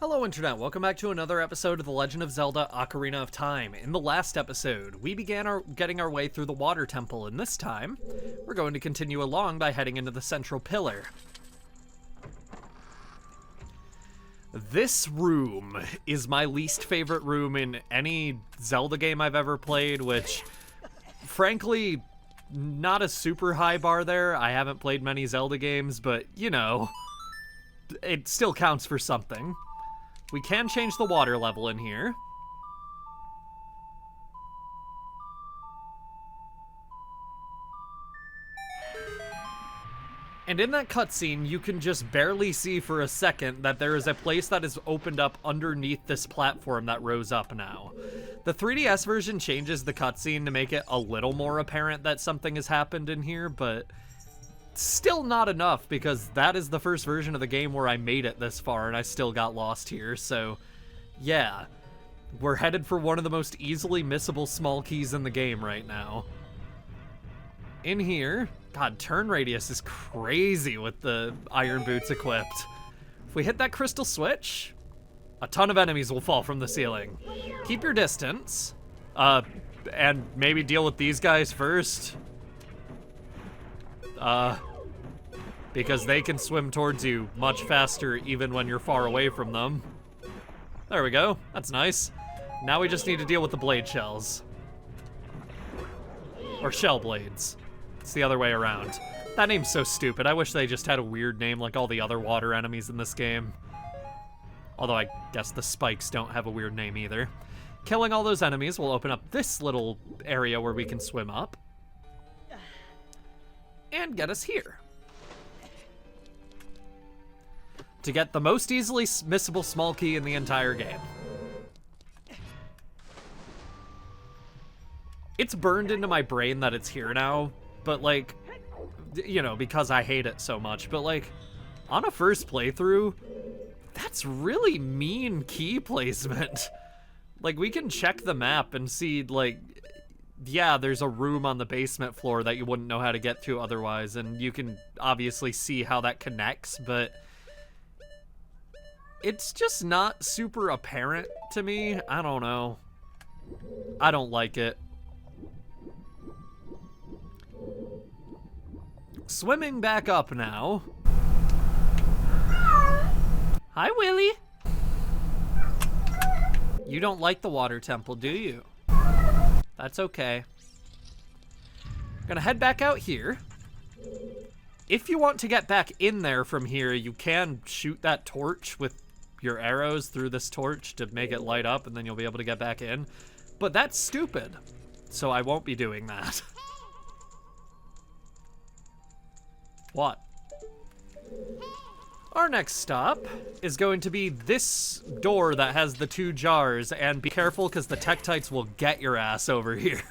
Hello Internet, welcome back to another episode of The Legend of Zelda Ocarina of Time. In the last episode, we began getting our way through the Water Temple, and this time, we're going to continue along by heading into the Central Pillar. This room is my least favorite room in any Zelda game I've ever played, which, frankly, not a super high bar there. I haven't played many Zelda games, but, you know, it still counts for something. We can change the water level in here. And in that cutscene, you can just barely see for a second that there is a place that is opened up underneath this platform that rose up now. The 3DS version changes the cutscene to make it a little more apparent that something has happened in here, but still not enough, because that is the first version of the game where I made it this far and I still got lost here. So yeah, we're headed for one of the most easily missable small keys in the game right now. In here, god, turn radius is crazy with the iron boots equipped. If we hit that crystal switch, a ton of enemies will fall from the ceiling. Keep your distance, and maybe deal with these guys first. Because they can swim towards you much faster even when you're far away from them. There we go, that's nice. Now we just need to deal with the blade shells. Or shell blades. It's the other way around. That name's so stupid. I wish they just had a weird name like all the other water enemies in this game. Although I guess the spikes don't have a weird name either. Killing all those enemies will open up this little area where we can swim up. And get us here. To get the most easily missable small key in the entire game. It's burned into my brain that it's here now, but like, you know, because I hate it so much, but like, on a first playthrough, that's really mean key placement. Like, we can check the map and see, like, yeah, there's a room on the basement floor that you wouldn't know how to get to otherwise, and you can obviously see how that connects, but it's just not super apparent to me. I don't know. I don't like it. Swimming back up now. Hi, Willy. You don't like the water temple, do you? That's okay. Gonna head back out here. If you want to get back in there from here, you can shoot that torch with your arrows through this torch to make it light up, and then you'll be able to get back in. But that's stupid, so I won't be doing that. What? Our next stop is going to be this door that has the two jars, and be careful because the Tektites will get your ass over here.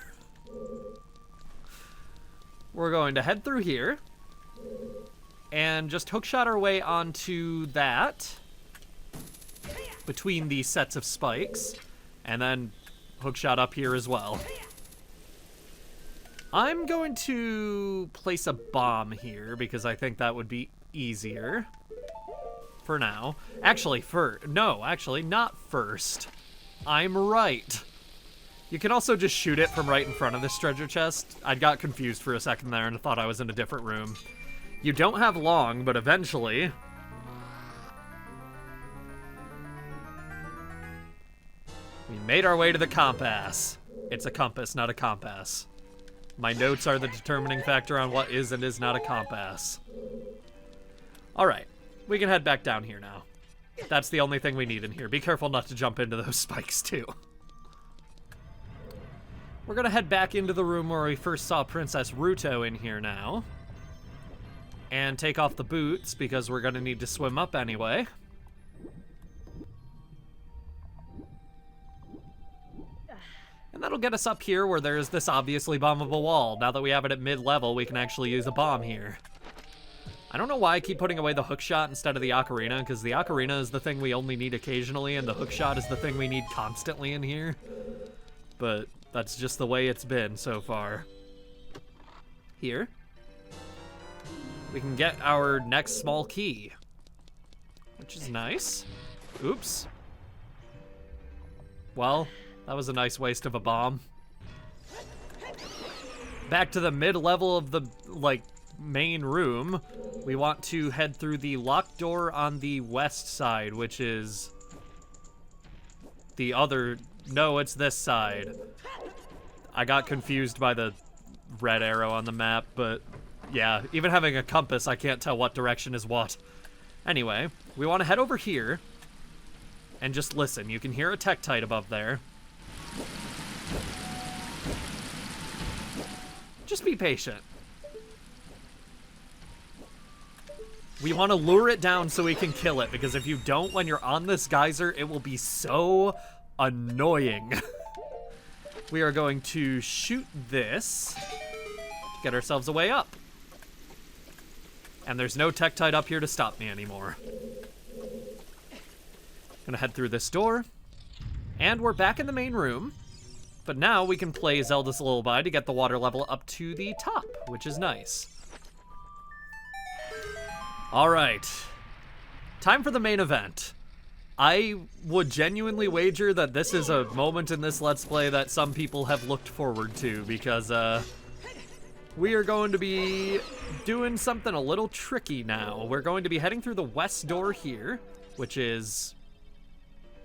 We're going to head through here and just hookshot our way onto that between these sets of spikes, and then hookshot up here as well. I'm going to place a bomb here because I think that would be easier. For now. Actually, not first. I'm right. You can also just shoot it from right in front of this treasure chest. I got confused for a second there and thought I was in a different room. You don't have long, but eventually... we made our way to the compass. It's a compass, not a compass. My notes are the determining factor on what is and is not a compass. Alright. We can head back down here now. That's the only thing we need in here. Be careful not to jump into those spikes, too. We're gonna head back into the room where we first saw Princess Ruto in here now. And take off the boots, because we're gonna need to swim up anyway. And that'll get us up here where there's this obviously bombable wall. Now that we have it at mid-level, we can actually use a bomb here. I don't know why I keep putting away the hookshot instead of the ocarina, because the ocarina is the thing we only need occasionally, and the hookshot is the thing we need constantly in here. But that's just the way it's been so far. Here, we can get our next small key, which is nice. Oops. Well, that was a nice waste of a bomb. Back to the mid-level of the, like, main room. We want to head through the locked door on the west side, which is the other... No, it's this side. I got confused by the red arrow on the map, but yeah, even having a compass, I can't tell what direction is what. Anyway, we want to head over here and just listen. You can hear a Tektite above there. Just be patient. We want to lure it down so we can kill it, because if you don't, when you're on this geyser, it will be so annoying. We are going to shoot this, get ourselves a way up. And there's no Tektite up here to stop me anymore. Gonna head through this door, and we're back in the main room. But now we can play Zelda's Lullaby to get the water level up to the top, which is nice. All right, time for the main event. I would genuinely wager that this is a moment in this Let's Play that some people have looked forward to, because we are going to be doing something a little tricky now. We're going to be heading through the west door here, which is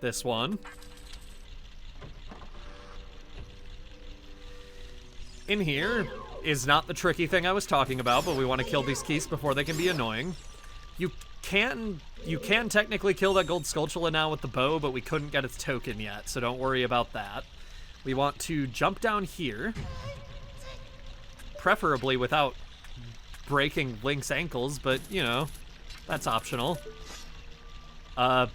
this one. In here is not the tricky thing I was talking about, but we want to kill these keys before they can be annoying. You can technically kill that gold Skulltula now with the bow, but we couldn't get its token yet, so don't worry about that. We want to jump down here, preferably without breaking Link's ankles, but, you know, that's optional. Okay,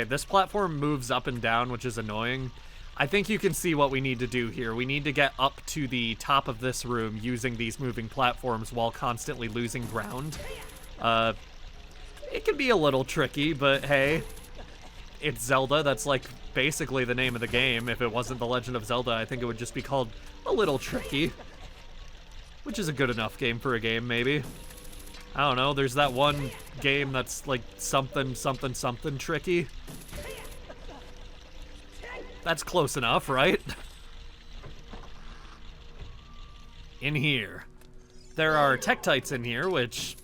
this platform moves up and down, which is annoying. I think you can see what we need to do here. We need to get up to the top of this room using these moving platforms while constantly losing ground. It can be a little tricky, but hey, it's Zelda. That's like basically the name of the game. If it wasn't The Legend of Zelda, I think it would just be called A Little Tricky, which is a good enough game for a game, maybe. I don't know, there's that one game that's like something tricky. That's close enough, right? In here. There are Tektites in here, which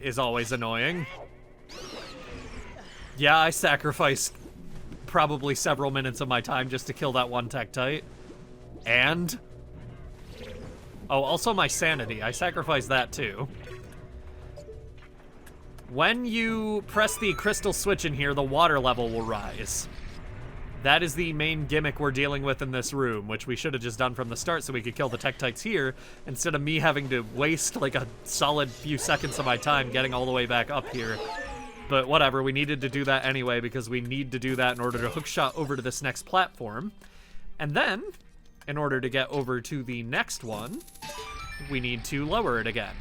is always annoying. Yeah, I sacrificed probably several minutes of my time just to kill that one Tektite. And... oh, also my sanity. I sacrificed that too. When you press the crystal switch in here, the water level will rise. That is the main gimmick we're dealing with in this room, which we should have just done from the start so we could kill the Tektites here, instead of me having to waste like a solid few seconds of my time getting all the way back up here. But whatever, we needed to do that anyway because we need to do that in order to hookshot over to this next platform. And then, in order to get over to the next one, we need to lower it again.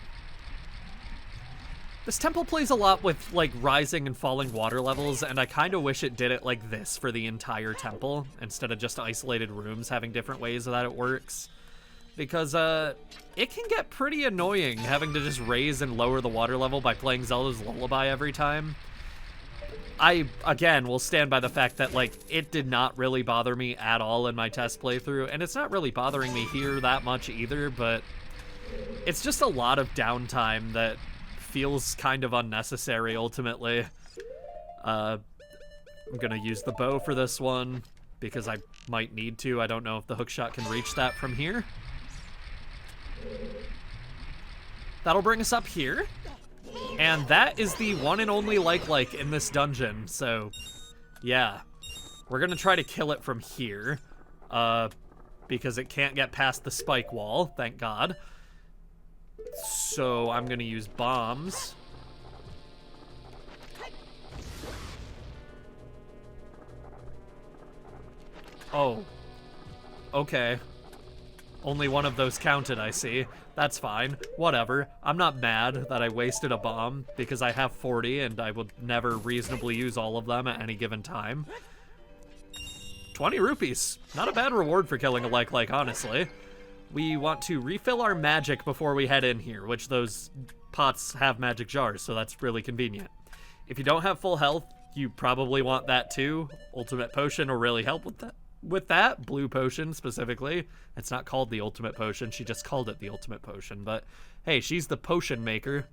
This temple plays a lot with, like, rising and falling water levels, and I kind of wish it did it like this for the entire temple, instead of just isolated rooms having different ways that it works. Because, it can get pretty annoying having to just raise and lower the water level by playing Zelda's Lullaby every time. I, again, will stand by the fact that, like, it did not really bother me at all in my test playthrough, and it's not really bothering me here that much either, but it's just a lot of downtime that feels kind of unnecessary ultimately. I'm gonna use the bow for this one because I might need to. I don't know if the hookshot can reach that from here. That'll bring us up here. And that is the one and only like in this dungeon. So yeah, we're gonna try to kill it from here because it can't get past the spike wall, thank God. So I'm gonna use bombs. Oh. Okay. Only one of those counted, I see. That's fine. Whatever. I'm not mad that I wasted a bomb, because I have 40 and I would never reasonably use all of them at any given time. 20 rupees. Not a bad reward for killing a like, honestly. We want to refill our magic before we head in here, which those pots have magic jars, so that's really convenient. If you don't have full health, you probably want that too. Ultimate Potion will really help with that. Blue Potion, specifically. It's not called the Ultimate Potion. She just called it the Ultimate Potion. But, hey, she's the potion maker.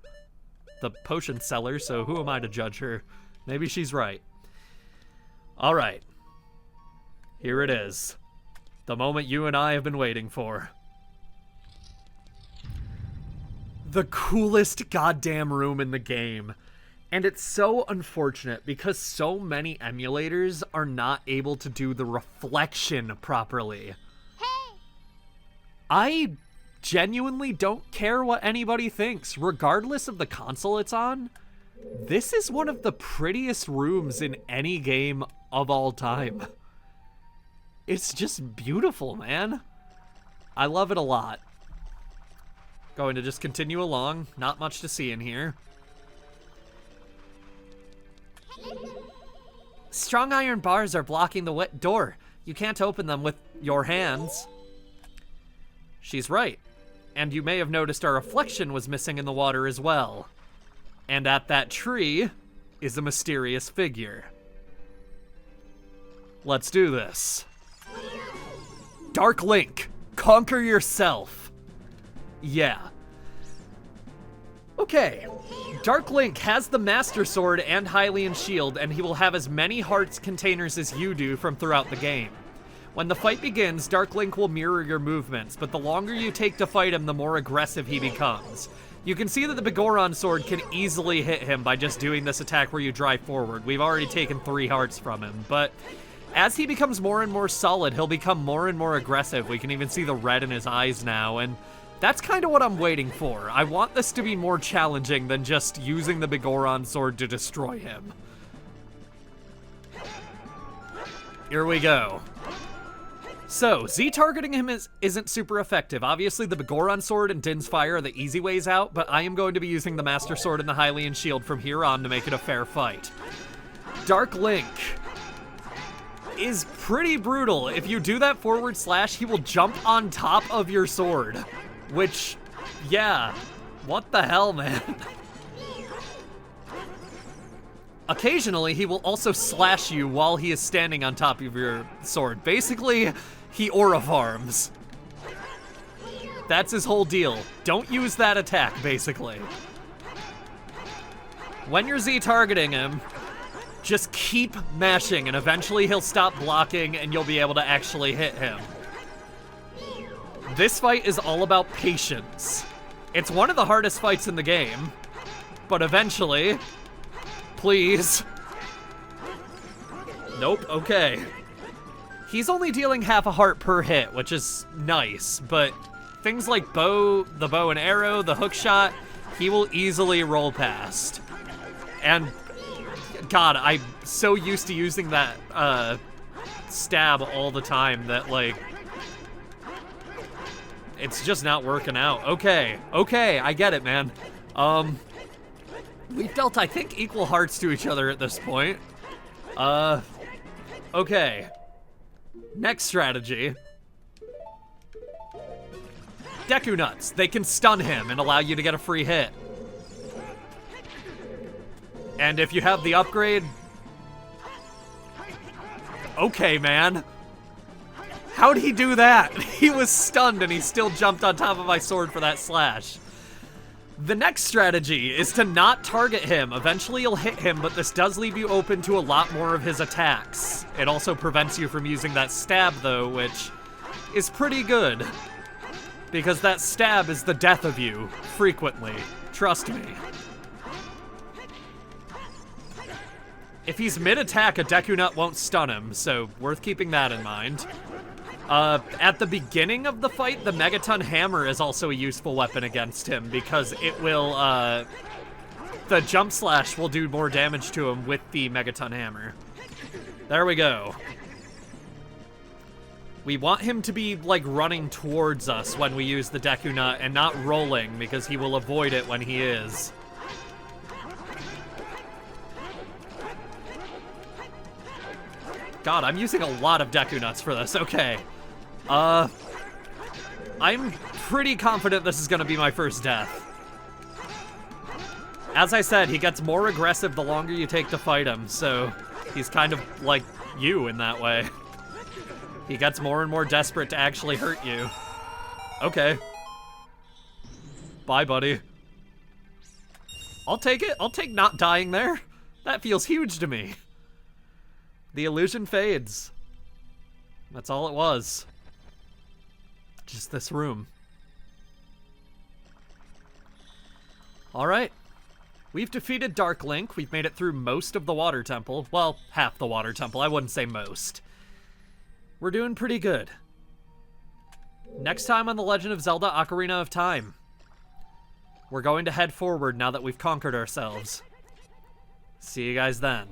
The potion seller, so who am I to judge her? Maybe she's right. Alright. Here it is. The moment you and I have been waiting for. The coolest goddamn room in the game. And it's so unfortunate because so many emulators are not able to do the reflection properly. Hey! I genuinely don't care what anybody thinks, regardless of the console it's on. This is one of the prettiest rooms in any game of all time. It's just beautiful, man. I love it a lot. Going to just continue along. Not much to see in here. Strong iron bars are blocking the wet door. You can't open them with your hands. She's right. And you may have noticed our reflection was missing in the water as well. And at that tree is a mysterious figure. Let's do this. Dark Link, conquer yourself. Yeah. Okay. Dark Link has the Master Sword and Hylian Shield, and he will have as many hearts containers as you do from throughout the game. When the fight begins, Dark Link will mirror your movements, but the longer you take to fight him, the more aggressive he becomes. You can see that the Begoron Sword can easily hit him by just doing this attack where you drive forward. We've already taken 3 hearts from him, but as he becomes more and more solid, he'll become more and more aggressive. We can even see the red in his eyes now, and that's kind of what I'm waiting for. I want this to be more challenging than just using the Begoron Sword to destroy him. Here we go. So, Z-targeting him isn't super effective. Obviously, the Begoron Sword and Din's Fire are the easy ways out, but I am going to be using the Master Sword and the Hylian Shield from here on to make it a fair fight. Dark Link is pretty brutal. If you do that forward slash, he will jump on top of your sword. Which, yeah, what the hell, man? Occasionally, he will also slash you while he is standing on top of your sword. Basically, he aura farms. That's his whole deal. Don't use that attack, basically. When you're Z-targeting him, just keep mashing, and eventually he'll stop blocking, and you'll be able to actually hit him. This fight is all about patience. It's one of the hardest fights in the game, but eventually... Please. Nope, okay. He's only dealing half a heart per hit, which is nice, but things like the bow and arrow, the hook shot, he will easily roll past. And, God, I'm so used to using that stab all the time that, like, it's just not working out. Okay, I get it, man. We've dealt, I think, equal hearts to each other at this point. Okay. Next strategy. Deku Nuts. They can stun him and allow you to get a free hit. And if you have the upgrade... Okay, man. How'd he do that? He was stunned and he still jumped on top of my sword for that slash. The next strategy is to not target him. Eventually you'll hit him, but this does leave you open to a lot more of his attacks. It also prevents you from using that stab, though, which is pretty good. Because that stab is the death of you, frequently. Trust me. If he's mid-attack, a Deku Nut won't stun him, so worth keeping that in mind. At the beginning of the fight, the Megaton Hammer is also a useful weapon against him because it will, the jump slash will do more damage to him with the Megaton Hammer. There we go. We want him to be, like, running towards us when we use the Deku Nut and not rolling because he will avoid it when he is. God, I'm using a lot of Deku Nuts for this. Okay. I'm pretty confident this is gonna be my first death. As I said, he gets more aggressive the longer you take to fight him, so he's kind of like you in that way. He gets more and more desperate to actually hurt you. Okay. Bye, buddy. I'll take it. I'll take not dying there. That feels huge to me. The illusion fades. That's all it was. Just this room. Alright. We've defeated Dark Link. We've made it through most of the Water Temple. Well, half the Water Temple. I wouldn't say most. We're doing pretty good. Next time on The Legend of Zelda Ocarina of Time, we're going to head forward now that we've conquered ourselves. See you guys then.